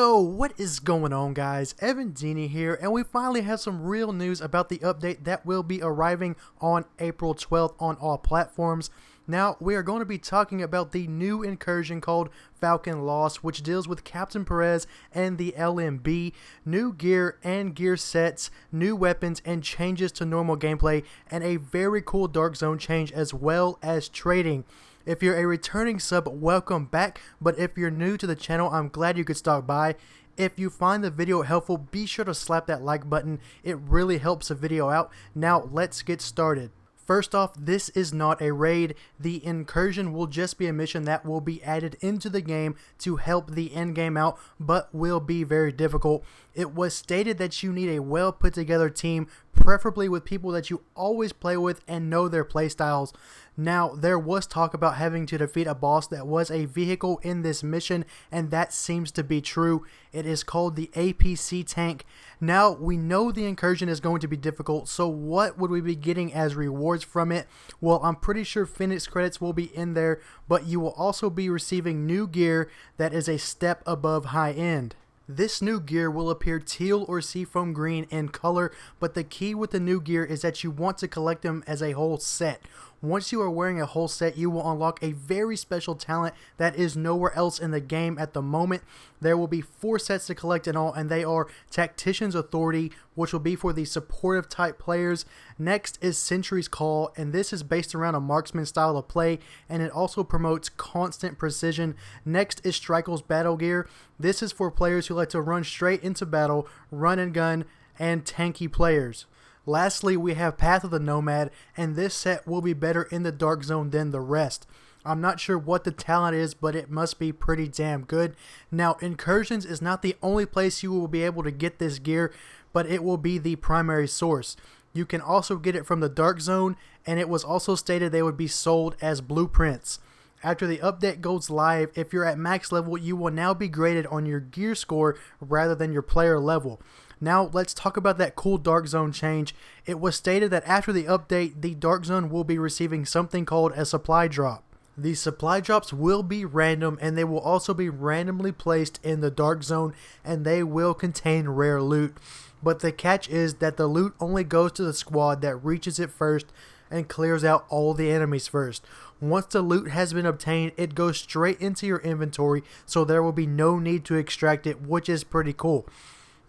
Yo, what is going on, guys? Evan Dini here, and we finally have some real news about the update that will be arriving on April 12th on all platforms. Now, we are going to be talking about the new incursion called Falcon Lost, which deals with Captain Perez and the LMB, new gear and gear sets, new weapons, and changes to normal gameplay, and a very cool Dark Zone change as well as trading. If you're a returning sub, welcome back, but if you're new to the channel, I'm glad you could stop by. If you find the video helpful, be sure to slap that like button. It really helps the video out. Now, let's get started. First off, this is not a raid. The incursion will just be a mission that will be added into the game to help the end game out, but will be very difficult. It was stated that you need a well put together team, preferably with people that you always play with and know their playstyles. Now, there was talk about having to defeat a boss that was a vehicle in this mission, and that seems to be true. It is called the APC tank. Now, we know the incursion is going to be difficult, so what would we be getting as rewards from it? Well, I'm pretty sure Phoenix credits will be in there, but you will also be receiving new gear that is a step above high end. This new gear will appear teal or seafoam green in color, but the key with the new gear is that you want to collect them as a whole set. Once you are wearing a whole set, you will unlock a very special talent that is nowhere else in the game at the moment. There will be 4 sets to collect in all, and they are Tactician's Authority, which will be for the supportive type players. Next is Sentry's Call, and this is based around a marksman style of play, and it also promotes constant precision. Next is Strikel's Battle Gear. This is for players who like to run straight into battle, run and gun, and tanky players. Lastly, we have Path of the Nomad, and this set will be better in the Dark Zone than the rest. I'm not sure what the talent is, but it must be pretty damn good. Now, Incursions is not the only place you will be able to get this gear, but it will be the primary source. You can also get it from the Dark Zone, and it was also stated they would be sold as blueprints. After the update goes live, if you're at max level, you will now be graded on your gear score rather than your player level. Now let's talk about that cool Dark Zone change. It was stated that after the update, the Dark Zone will be receiving something called a supply drop. These supply drops will be random, and they will also be randomly placed in the Dark Zone, and they will contain rare loot. But the catch is that the loot only goes to the squad that reaches it first and clears out all the enemies first. Once the loot has been obtained, it goes straight into your inventory, so there will be no need to extract it, which is pretty cool.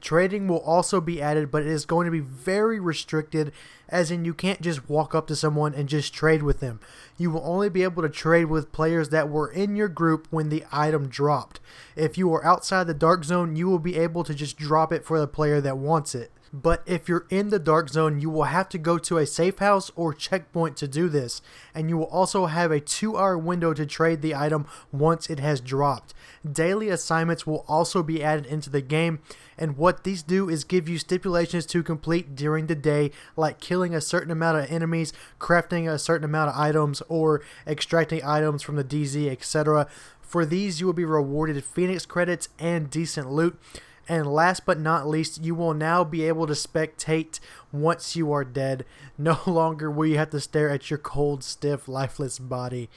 Trading will also be added, but it is going to be very restricted, as in you can't just walk up to someone and just trade with them. You will only be able to trade with players that were in your group when the item dropped. If you are outside the Dark Zone, you will be able to just drop it for the player that wants it. But if you're in the Dark Zone, you will have to go to a safe house or checkpoint to do this, and you will also have a 2-hour window to trade the item once it has dropped. Daily assignments will also be added into the game, and what these do is give you stipulations to complete during the day, like killing a certain amount of enemies, crafting a certain amount of items, or extracting items from the DZ, etc. For these, you will be rewarded Phoenix credits and decent loot. And last but not least, you will now be able to spectate once you are dead. No longer will you have to stare at your cold, stiff, lifeless body.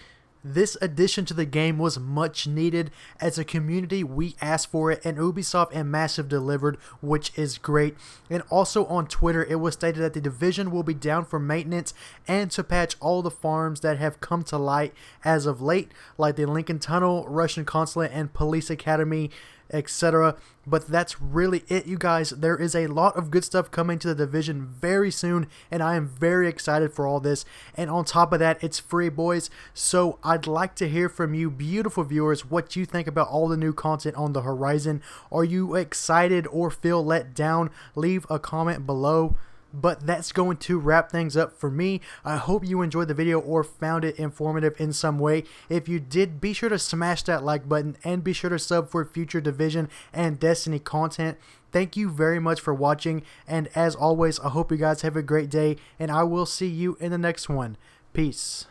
This addition to the game was much needed. As a community, we asked for it, and Ubisoft and Massive delivered, which is great. And also on Twitter, it was stated that the Division will be down for maintenance and to patch all the farms that have come to light as of late, like the Lincoln Tunnel, Russian Consulate, and Police Academy, etc. But that's really it, you guys. There is a lot of good stuff coming to the Division very soon, and I am very excited for all this. And on top of that, it's free, boys. So I'd like to hear from you, beautiful viewers, what you think about all the new content on the horizon. Are you excited or feel let down? Leave a comment below. But that's going to wrap things up for me. I hope you enjoyed the video or found it informative in some way. If you did, be sure to smash that like button and be sure to sub for future Division and Destiny content. Thank you very much for watching, and as always, I hope you guys have a great day, and I will see you in the next one. Peace.